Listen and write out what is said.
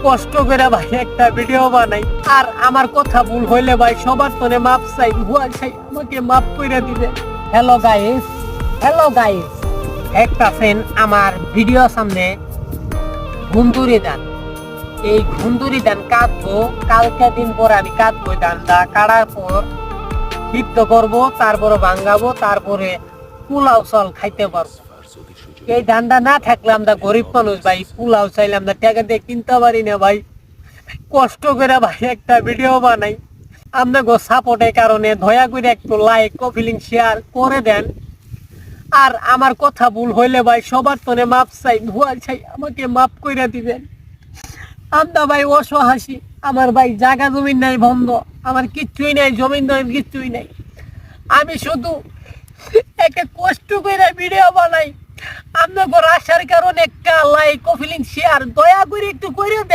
কষ্ট করে ভাই একটা ভিডিও বানাই, আর আমার কথা ভুল হইলে ভাই সবার তনে মাপ চাই, ভুয়া চাই, আমাকে মাপ করে দিবে। হ্যালো গাইস, একটা ফ্রেন্ড আমার ভিডিও সামনে ঘুন্দুরি দান, এই ঘুন্দুরি দান কাটবো, কালকে দিন পরে আমি কাটবো। ধানটা কাটার পর সিদ্ধ করবো, তারপরে ভাঙ্গাবো, তারপরে পোলাও চাল খাইতে পারবো। এই ধানটা না থাকলে আমরা গরিব মানুষ ভাই, পোলাও চাইলে আমরা টাকা দিয়ে কিনতে পারি না ভাই। কষ্ট করে ভাই একটা ভিডিও বানাই, আপনাকে সাপোর্টের কারণে দয়া করে একটু লাইক ও ফিলিং শেয়ার করে দেন। আর আমার কথা ভুল হইলে ভাই সবার তনে মাপ চাই, ভুয়া চাই, আমাকে মাপ করে দিবেন। আমরা ভাই অসহাসি, আমার ভাই জায়গা জমিন নাই, বন্ধ, আমার কিচ্ছুই নাই, জমিন কিচ্ছুই নাই। আমি শুধু একটা কষ্ট করে ভিডিও বানাই, আপনাদের আসার কারণে একটা লাইক ও ফিলিং শেয়ার দয়া করে একটু করে দেন।